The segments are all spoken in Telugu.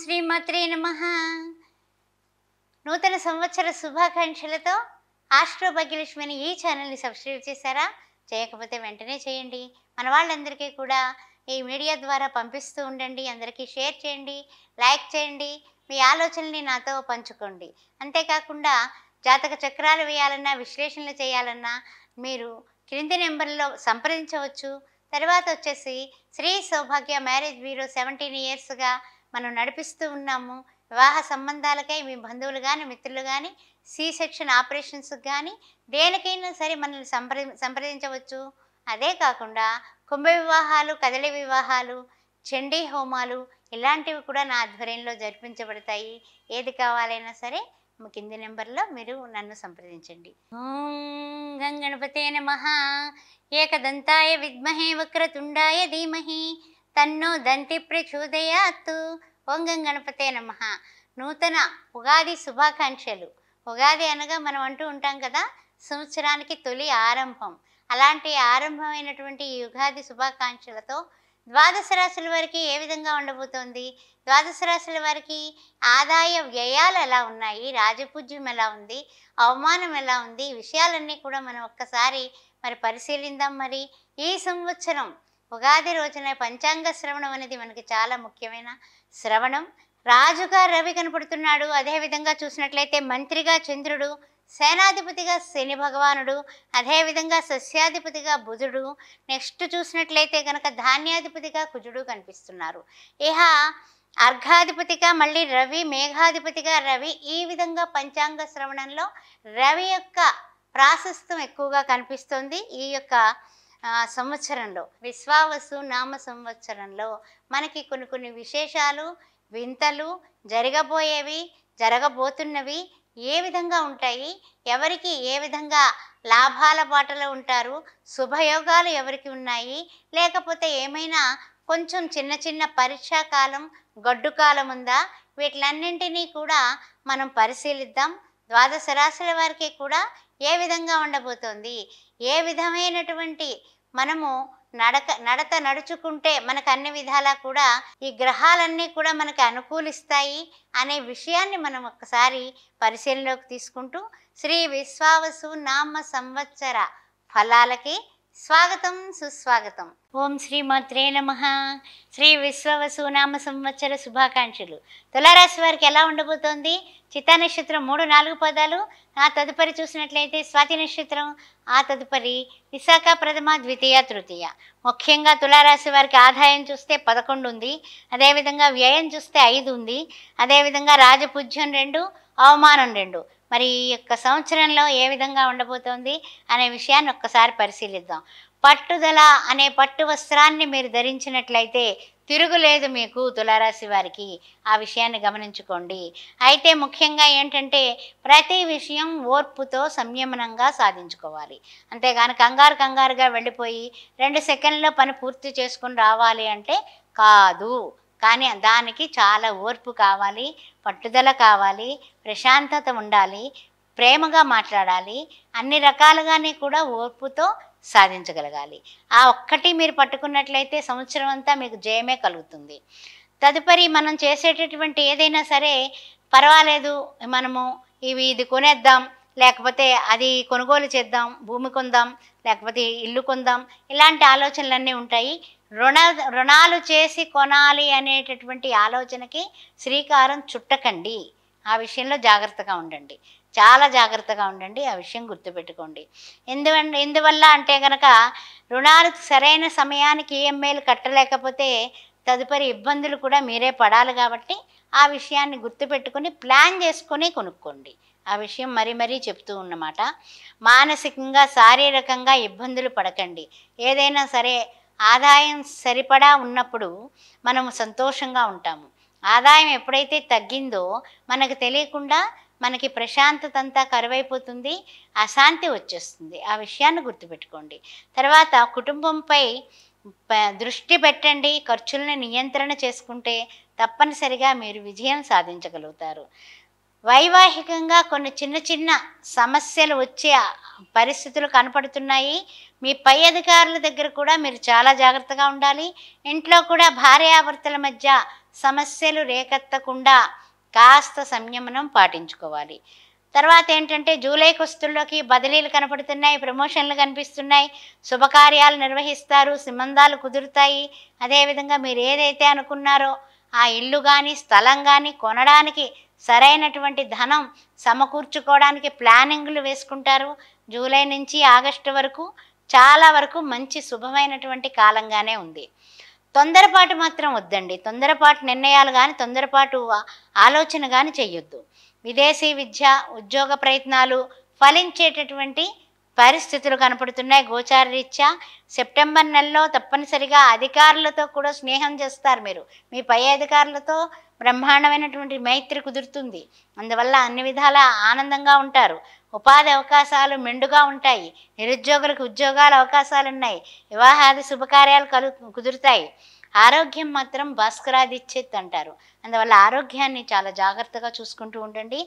శ్రీమాత్రే నమః. నూతన సంవత్సర శుభాకాంక్షలతో ఆస్ట్రో భాగ్యలక్ష్మి అని ఈ ఛానల్ని సబ్స్క్రైబ్ చేశారా? చేయకపోతే వెంటనే చేయండి. మన వాళ్ళందరికీ కూడా ఈ మీడియా ద్వారా పంపిస్తూ ఉండండి. అందరికీ షేర్ చేయండి, లైక్ చేయండి, మీ ఆలోచనల్ని నాతో పంచుకోండి. అంతేకాకుండా జాతక చక్రాలు వేయాలన్నా, విశ్లేషణలు చేయాలన్నా మీరు క్రింది నెంబర్లో సంప్రదించవచ్చు. తర్వాత వచ్చేసి శ్రీ సౌభాగ్య మ్యారేజ్ బ్యూరో 17 ఇయర్స్గా మనం నడిపిస్తూ ఉన్నాము. వివాహ సంబంధాలకై మీ బంధువులు కానీ, మిత్రులు కానీ, సి సెక్షన్ ఆపరేషన్స్కి కానీ దేనికైనా సరే మనల్ని సంప్రదించవచ్చు. అదే కాకుండా కుంభ వివాహాలు, కదలి వివాహాలు, చండీ హోమాలు ఇలాంటివి కూడా నా ఆధ్వర్యంలో జరిపించబడతాయి. ఏది కావాలైనా సరే కింది నెంబర్లో మీరు నన్ను సంప్రదించండి. ఓం గంగణపతే నమః. ఏకదంతాయ విద్మహే వక్రతుండాయ ధీమహి తన్నో దంతి ప్రచోదయాత్. ఓం గంగణపతే నమః. నూతన ఉగాది శుభాకాంక్షలు. ఉగాది అనగా మనం అంటూ ఉంటాం కదా, సంవత్సరానికి తొలి ఆరంభం. అలాంటి ఆరంభమైనటువంటి ఈ ఉగాది శుభాకాంక్షలతో ద్వాదశ రాశుల వారికి ఏ విధంగా ఉండబోతోంది, ద్వాదశ రాశుల వారికి ఆదాయ వ్యయాలు ఎలా ఉన్నాయి, రాజపూజ్యం ఎలా ఉంది, అవమానం ఎలా ఉంది, ఈ విషయాలన్నీ కూడా మనం ఒక్కసారి పరిశీలిద్దాం. మరి ఈ సంవత్సరం ఉగాది రోజున పంచాంగ శ్రవణం అనేది మనకి చాలా ముఖ్యమైన శ్రవణం. రాజుగా రవి కనపడుతున్నాడు. అదేవిధంగా చూసినట్లయితే మంత్రిగా చంద్రుడు, సేనాధిపతిగా శని భగవానుడు, అదేవిధంగా సస్యాధిపతిగా బుధుడు, నెక్స్ట్ చూసినట్లయితే కనుక ధాన్యాధిపతిగా కుజుడు కనిపిస్తున్నారు. ఇహ అర్ఘాధిపతిగా మళ్ళీ రవి, మేఘాధిపతిగా రవి. ఈ విధంగా పంచాంగ శ్రవణంలో రవి యొక్క ప్రాశస్త్యం ఎక్కువగా కనిపిస్తుంది. ఈ యొక్క సంవత్సరంలో విశ్వావసు నామ సంవత్సరంలో మనకి కొన్ని విశేషాలు, వింతలు, జరగబోయేవి, జరగబోతున్నవి ఏ విధంగా ఉంటాయి, ఎవరికి ఏ విధంగా లాభాల బాటలో ఉంటారు, శుభయోగాలు ఎవరికి ఉన్నాయి, లేకపోతే ఏమైనా కొంచెం చిన్న చిన్న పరీక్షా కాలం, గడ్డు కాలం ఉందా, వీటిలన్నింటినీ కూడా మనం పరిశీలిద్దాం. ద్వాదశ రాశుల వారికి కూడా ఏ విధంగా ఉండబోతోంది, ఏ విధమైనటువంటి మనము నడత నడుచుకుంటే మనకు అన్ని విధాలా కూడా ఈ గ్రహాలన్నీ కూడా మనకు అనుకూలిస్తాయి అనే విషయాన్ని మనం ఒక్కసారి పరిశీలనలోకి తీసుకుంటూ శ్రీ విశ్వావసు నామ సంవత్సర ఫలాలకి స్వాగతం, సుస్వాగతం. ఓం శ్రీమాత్రే నమః. శ్రీ విశ్వవసు నామ సంవత్సర శుభాకాంక్షలు. తులారాశి వారికి ఎలా ఉండబోతోంది? చిత్తా నక్షత్రం 3, 4 పదాలు, ఆ తదుపరి చూసినట్లయితే స్వాతి నక్షత్రం, ఆ తదుపరి విశాఖ ప్రథమ, ద్వితీయ, తృతీయ. ముఖ్యంగా తులారాశి వారికి ఆదాయం చూస్తే 11 ఉంది, అదేవిధంగా వ్యయం చూస్తే 5 ఉంది, అదేవిధంగా రాజపూజ్యం 2, అవమానం 2. మరి ఈ యొక్క సంవత్సరంలో ఏ విధంగా ఉండబోతోంది అనే విషయాన్ని ఒక్కసారి పరిశీలిద్దాం. పట్టుదల అనే పట్టు వస్త్రాన్ని మీరు ధరించినట్లయితే తిరుగులేదు మీకు తులారాశి వారికి. ఆ విషయాన్ని గమనించుకోండి. అయితే ముఖ్యంగా ఏంటంటే ప్రతి విషయం ఓర్పుతో సంయమనంగా సాధించుకోవాలి. అంతేగాని కంగారుగా వెళ్ళిపోయి 2 సెకండ్లో పని పూర్తి చేసుకుని రావాలి అంటే కాదు. కానీ దానికి చాలా ఓర్పు కావాలి, పట్టుదల కావాలి, ప్రశాంతత ఉండాలి, ప్రేమగా మాట్లాడాలి, అన్ని రకాలుగానే కూడా ఓర్పుతో సాధించగలగాలి. ఆ ఒక్కటి మీరు పట్టుకున్నట్లయితే సంవత్సరం అంతా మీకు జయమే కలుగుతుంది. తదుపరి మనం చేసేటటువంటి ఏదైనా సరే పర్వాలేదు, మనము ఇది కొనేద్దాం, లేకపోతే అది కొనుగోలు చేద్దాం, భూమి కొందాం, లేకపోతే ఇల్లు కొందాం, ఇలాంటి ఆలోచనలన్నీ ఉంటాయి. రుణాలు చేసి కొనాలి అనేటటువంటి ఆలోచనకి శ్రీకారం చుట్టకండి. ఆ విషయంలో జాగ్రత్తగా ఉండండి, చాలా జాగ్రత్తగా ఉండండి. ఆ విషయం గుర్తుపెట్టుకోండి. ఎందువల్ల అంటే కనుక రుణాలు సరైన సమయానికి ఈఎంఐలు కట్టలేకపోతే తదుపరి ఇబ్బందులు కూడా మీరే పడాలి. కాబట్టి ఆ విషయాన్ని గుర్తుపెట్టుకొని ప్లాన్ చేసుకొని కొనుక్కోండి. ఆ విషయం మరీ చెప్తూ ఉన్నమాట. మానసికంగా, శారీరకంగా ఇబ్బందులు పడకండి. ఏదైనా సరే ఆదాయం సరిపడా ఉన్నప్పుడు మనము సంతోషంగా ఉంటాము. ఆదాయం ఎప్పుడైతే తగ్గిందో మనకు తెలియకుండా మనకి ప్రశాంతత అంతా కరువైపోతుంది, అశాంతి వచ్చేస్తుంది. ఆ విషయాన్ని గుర్తుపెట్టుకోండి. తర్వాత కుటుంబంపై దృష్టి పెట్టండి. ఖర్చులను నియంత్రణ చేసుకుంటే తప్పనిసరిగా మీరు విజయం సాధించగలుగుతారు. వైవాహికంగా కొన్ని చిన్న సమస్యలు వచ్చే పరిస్థితులు కనపడుతున్నాయి. మీ పై అధికారుల దగ్గర కూడా మీరు చాలా జాగ్రత్తగా ఉండాలి. ఇంట్లో కూడా భార్యాభర్తల మధ్య సమస్యలు రేకెత్తకుండా కాస్త సంయమనం పాటించుకోవాలి. తర్వాత ఏంటంటే జూలైకి వస్తుల్లోకి బదిలీలు కనపడుతున్నాయి, ప్రమోషన్లు కనిపిస్తున్నాయి, శుభకార్యాలు నిర్వహిస్తారు, సంబంధాలు కుదురుతాయి. అదేవిధంగా మీరు ఏదైతే అనుకున్నారో ఆ ఇల్లు కానీ స్థలం కానీ కొనడానికి సరైనటువంటి ధనం సమకూర్చుకోవడానికి ప్లానింగ్లు వేసుకుంటారు. జూలై నుంచి ఆగస్టు వరకు చాలా వరకు మంచి శుభమైనటువంటి కాలంగానే ఉంది. తొందరపాటు మాత్రం వద్దండి. తొందరపాటు నిర్ణయాలు కానీ తొందరపాటు ఆలోచన కానీ చెయ్యొద్దు. విదేశీ విద్య ఉద్యోగ ప్రయత్నాలు ఫలించేటటువంటి పరిస్థితులు కనపడుతున్నాయి. గోచారరీత్యా సెప్టెంబర్ నెలలో తప్పనిసరిగా అధికారులతో కూడా స్నేహం చేస్తారు. మీరు మీ పై అధికారులతో బ్రహ్మాండమైనటువంటి మైత్రి కుదురుతుంది. అందువల్ల అన్ని విధాల ఆనందంగా ఉంటారు. ఉపాధి అవకాశాలు మెండుగా ఉంటాయి. నిరుద్యోగులకు ఉద్యోగాల అవకాశాలు ఉన్నాయి. వివాహాది శుభకార్యాలు కుదురుతాయి. ఆరోగ్యం మాత్రం భాస్కరాదిచ్చేత్ అంటారు. అందువల్ల ఆరోగ్యాన్ని చాలా జాగ్రత్తగా చూసుకుంటూ ఉండండి.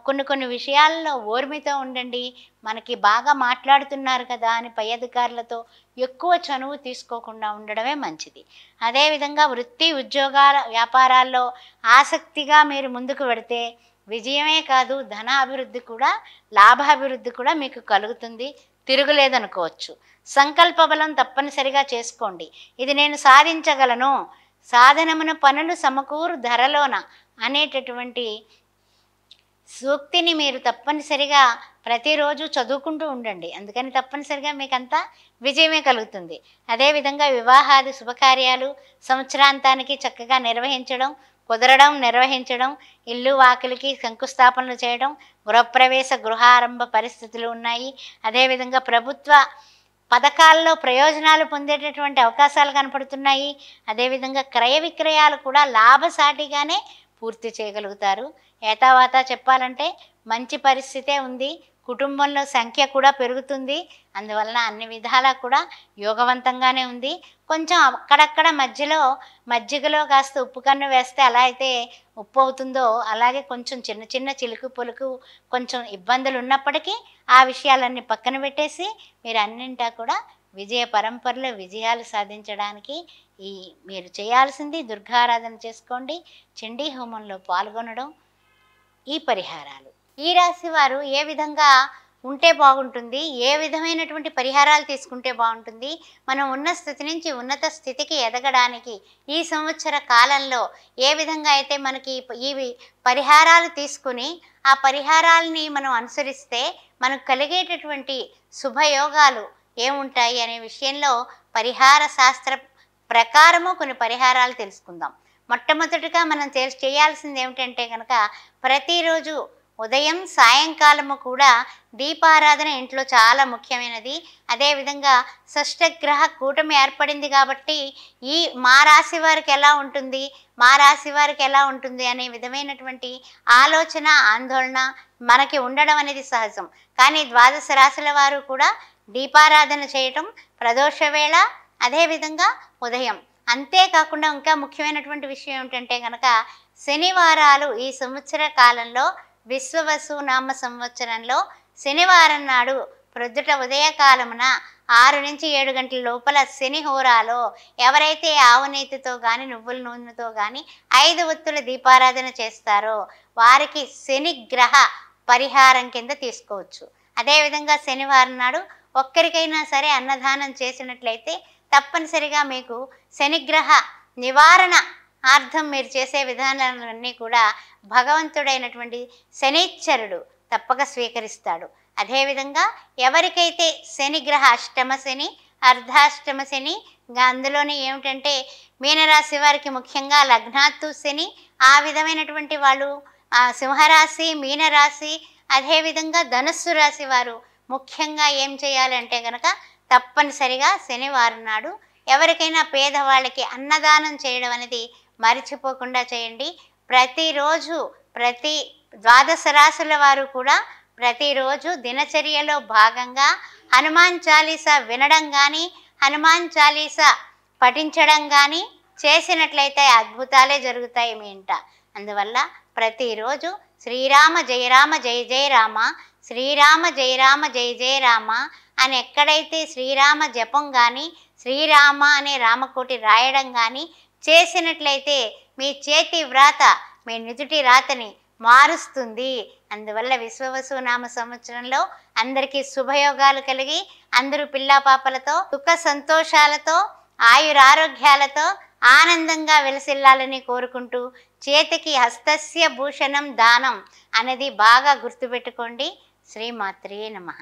కొన్ని విషయాల్లో ఓర్మితో ఉండండి. మనకి బాగా మాట్లాడుతున్నారు కదా అని పై అధికారులతో ఎక్కువ చనువు తీసుకోకుండా ఉండడమే మంచిది. అదేవిధంగా వృత్తి ఉద్యోగాల వ్యాపారాల్లో ఆసక్తిగా మీరు ముందుకు వెడితే విజయమే కాదు ధనాభివృద్ధి కూడా లాభాభివృద్ధి కూడా మీకు కలుగుతుంది. తిరుగులేదనుకోవచ్చు. సంకల్ప బలం తప్పనిసరిగా చేసుకోండి. ఇది నేను సాధించగలను, సాధనమున పనులు సమకూరు ధరలోన అనేటటువంటి సూక్తిని మీరు తప్పనిసరిగా ప్రతిరోజు చదువుకుంటూ ఉండండి. అందుకని తప్పనిసరిగా మీకంతా విజయమే కలుగుతుంది. అదేవిధంగా వివాహాది శుభకార్యాలు సంవత్సరాంతానికి చక్కగా నిర్వహించడం కుదరడం, నిర్వహించడం, ఇల్లు వాకిలికి శంకుస్థాపనలు చేయడం, గృహప్రవేశ గృహారంభ పరిస్థితులు ఉన్నాయి. అదేవిధంగా ప్రభుత్వ పథకాల్లో ప్రయోజనాలు పొందేటటువంటి అవకాశాలు కనపడుతున్నాయి. అదేవిధంగా క్రయ విక్రయాలు కూడా లాభసాటిగానే పూర్తి చేయగలుగుతారు. ఏతావాతా చెప్పాలంటే మంచి పరిస్థితే ఉంది. కుటుంబంలో సంఖ్య కూడా పెరుగుతుంది. అందువలన అన్ని విధాలా కూడా యోగవంతంగానే ఉంది. కొంచెం అక్కడక్కడ మజ్జిగలో కాస్త ఉప్పు కన్ను వేస్తే ఎలా అయితే ఉప్పు అవుతుందో అలాగే కొంచెం చిన్న చిన్న చిలుకు పొలుకు కొంచెం ఇబ్బందులు ఉన్నప్పటికీ ఆ విషయాలన్నీ పక్కన పెట్టేసి మీరు అన్నింటా కూడా విజయ పరంపరలో విజయాలు సాధించడానికి మీరు చేయాల్సింది దుర్గారాధన చేసుకోండి, చండీ హోమంలో పాల్గొనడం, ఈ పరిహారాలు. ఈ రాశి వారు ఏ విధంగా ఉంటే బాగుంటుంది, ఏ విధమైనటువంటి పరిహారాలు తీసుకుంటే బాగుంటుంది, మనం ఉన్న స్థితి నుంచి ఉన్నత స్థితికి ఎదగడానికి ఈ సంవత్సర కాలంలో ఏ విధంగా అయితే మనకి ఈ పరిహారాలు తీసుకుని ఆ పరిహారాలని మనం అనుసరిస్తే మనకు కలిగేటటువంటి శుభయోగాలు ఏముంటాయి అనే విషయంలో పరిహార శాస్త్ర ప్రకారము కొన్ని పరిహారాలు తెలుసుకుందాం. మొట్టమొదటిగా మనం చేయాల్సింది ఏమిటంటే కనుక ప్రతిరోజు ఉదయం సాయంకాలము కూడా దీపారాధన ఇంట్లో చాలా ముఖ్యమైనది. అదేవిధంగా షష్టగ్రహ కూటమి ఏర్పడింది కాబట్టి మా రాశి వారికి ఎలా ఉంటుంది అనే విధమైనటువంటి ఆలోచన ఆందోళన మనకి ఉండడం అనేది సహజం. కానీ ద్వాదశ రాశుల వారు కూడా దీపారాధన చేయటం ప్రదోష వేళ అదేవిధంగా ఉదయం. అంతేకాకుండా ఇంకా ముఖ్యమైనటువంటి విషయం ఏమిటంటే కనుక శనివారాలు ఈ సంవత్సర కాలంలో విశ్వవసు నామ సంవత్సరంలో శనివారం నాడు ప్రొద్దుట ఉదయకాలమున 6 నుంచి 7 గంటల లోపల శని హోరాలో ఎవరైతే ఆవు నెయ్యితో కానీ నువ్వుల నూనెతో కానీ 5 ఒత్తుల దీపారాధన చేస్తారో వారికి శనిగ్రహ పరిహారం కింద తీసుకోవచ్చు. అదేవిధంగా శనివారం నాడు ఒక్కరికైనా సరే అన్నదానం చేసినట్లయితే తప్పనిసరిగా మీకు శనిగ్రహ నివారణ అర్థం మీరు చేసే విధానాలన్నీ కూడా భగవంతుడైనటువంటి శనీశ్వరుడు తప్పక స్వీకరిస్తాడు. అదేవిధంగా ఎవరికైతే శనిగ్రహ అష్టమ శని అర్ధాష్టమ శని అందులోనే ఏమిటంటే మీనరాశి వారికి ముఖ్యంగా లగ్నాత్తు శని ఆ విధమైనటువంటి వాళ్ళు సింహరాశి మీనరాశి అదేవిధంగా ధనుస్సు రాశి వారు ముఖ్యంగా ఏం చేయాలంటే కనుక తప్పనిసరిగా శనివారం నాడు ఎవరికైనా పేదవాళ్ళకి అన్నదానం చేయడం అనేది మర్చిపోకుండా చేయండి. ప్రతిరోజు ప్రతి ద్వాదశ రాశుల వారు కూడా ప్రతిరోజు దినచర్యలో భాగంగా హనుమాన్ చాలీసా వినడం కానీ హనుమాన్ చాలీసా పఠించడం కానీ చేసినట్లయితే అద్భుతాలే జరుగుతాయి మీ ఇంట. అందువల్ల ప్రతిరోజు శ్రీరామ జయ రామ జయ జయ రామ శ్రీరామ జయ రామ జయ జయ రామ అని ఎక్కడైతే శ్రీరామ జపం కానీ శ్రీరామ అనే రామకోటి రాయడం కానీ చేసినట్లయితే మీ చేతి వ్రాత మీ నుదుటి రాతని మారుస్తుంది. అందువల్ల విశ్వవసునామ సంవత్సరంలో అందరికీ శుభయోగాలు కలిగి అందరూ పిల్లా పాపలతో సుఖ సంతోషాలతో ఆయురారోగ్యాలతో ఆనందంగా వెలసిల్లాలని కోరుకుంటూ చేతికి హస్తస్య భూషణం దానం అనేది బాగా గుర్తుపెట్టుకోండి. శ్రీమాత్రే నమః.